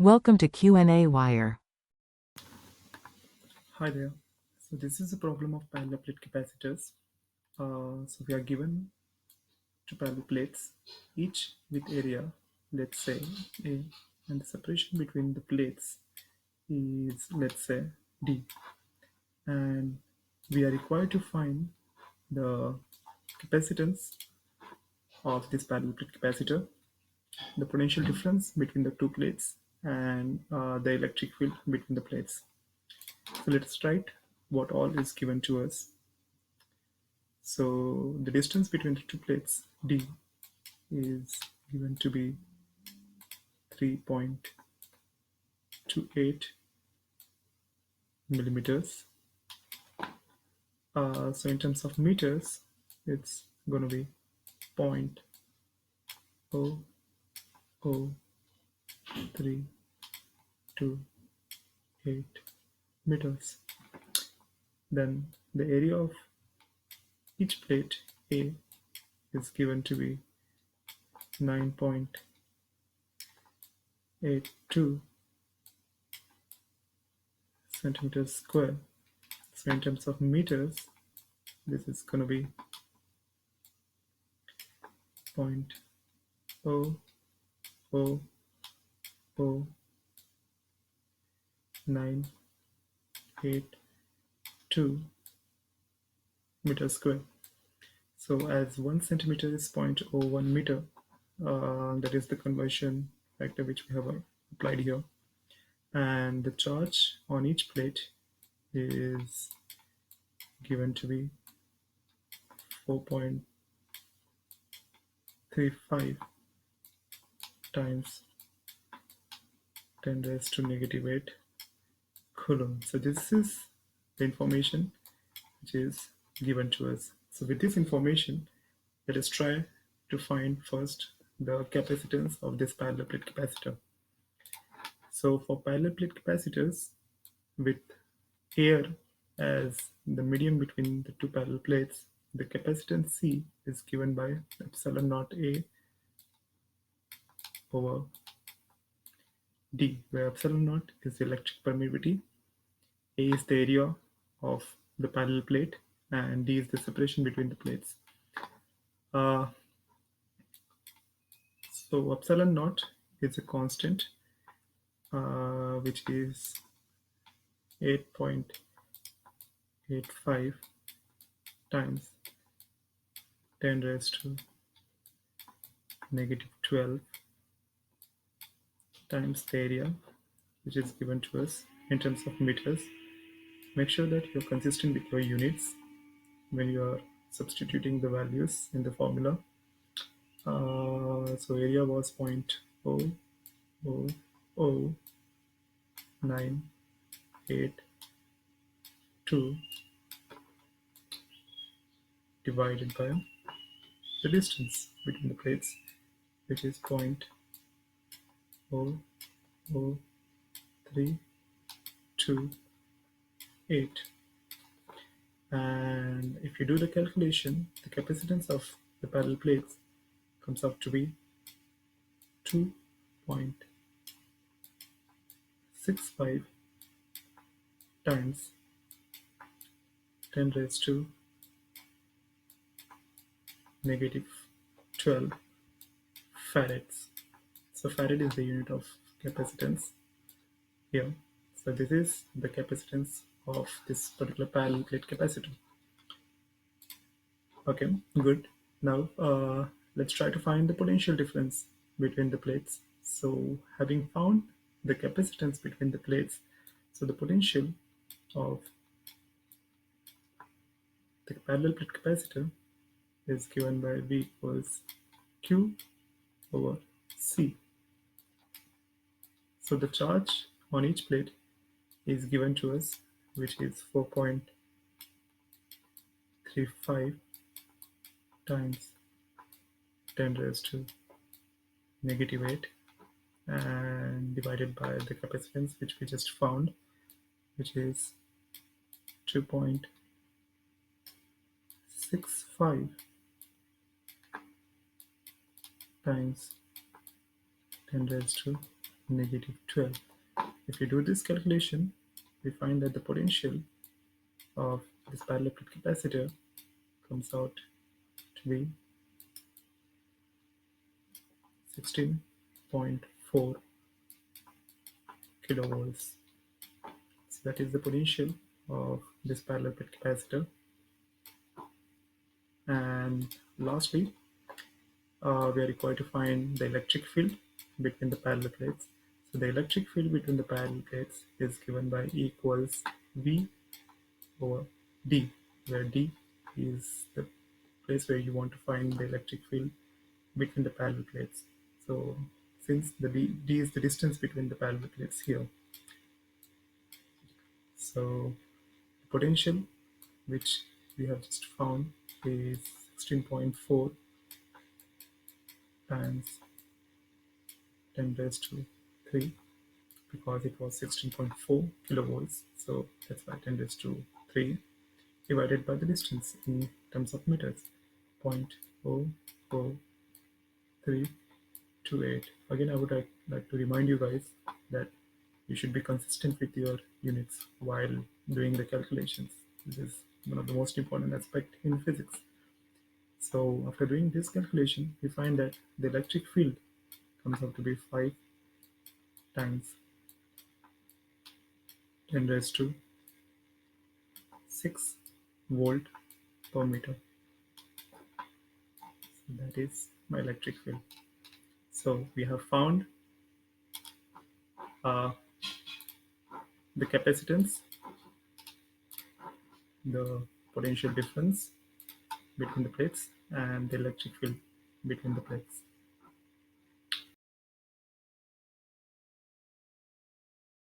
Welcome to qnawire. Hi there. So this is a problem of parallel plate capacitors. So we are given two parallel plates, each with area, let's say A, and the separation between the plates is, let's say, D. And we are required to find the capacitance of this parallel plate capacitor, the potential difference between the two plates, and the electric field between the plates. So let's write what all is given to us. So the distance between the two plates D is given to be 3.28 millimeters. So in terms of meters, it's going to be 0.00328 meters. Then the area of each plate A is given to be 9.82 centimeters square. So in terms of meters, this is going to be 0.0000982 meters square. So as 1 centimeter is 0.01 meter, that is the conversion factor which we have applied here. And the charge on each plate is given to be 4.35 times 10 raised to negative 8 coulomb. So this is the information which is given to us. So with this information, let us try to find first the capacitance of this parallel plate capacitor. So for parallel plate capacitors with air as the medium between the two parallel plates, the capacitance C is given by epsilon naught A over D, where epsilon naught is the electric permeability, A is the area of the parallel plate, and D is the separation between the plates. So epsilon naught is a constant, which is 8.85 times 10 raised to negative 12 times the area, which is given to us in terms of meters. Make sure that you're consistent with your units when you are substituting the values in the formula. So area was 0.00982 divided by the distance between the plates, which is 0.00328. And if you do the calculation, the capacitance of the parallel plates comes out to be 2.65 times 10 raised to negative 12 farads. So farad is the unit of capacitance here. So this is the capacitance of this particular parallel plate capacitor. Okay, good. Now let's try to find the potential difference between the plates. So having found the capacitance between the plates, so the potential of the parallel plate capacitor is given by V equals Q over C. So the charge on each plate is given to us, which is 4.35 times 10 raised to negative 8 and divided by the capacitance which we just found, which is 2.65 times 10 raised to negative 12. If you do this calculation, we find that the potential of this parallel plate capacitor comes out to be 16.4 kilovolts. So that is the potential of this parallel plate capacitor. And lastly, we are required to find the electric field between the parallel plates. So the electric field between the parallel plates is given by E equals V over D, where D is the place where you want to find the electric field between the parallel plates. So since the D is the distance between the parallel plates here, so the potential which we have just found is 16.4 times 10 raised to 3, because it was 16.4 kilovolts, so that's why 10 raised to 3 divided by the distance in terms of meters, 0.00328. Again, I would like to remind you guys that you should be consistent with your units while doing the calculations. This is one of the most important aspects in physics. So after doing this calculation, we find that the electric field comes out to be 5 times 10 raised to 6 volt per meter. So that is my electric field. So we have found the capacitance, the potential difference between the plates, and the electric field between the plates.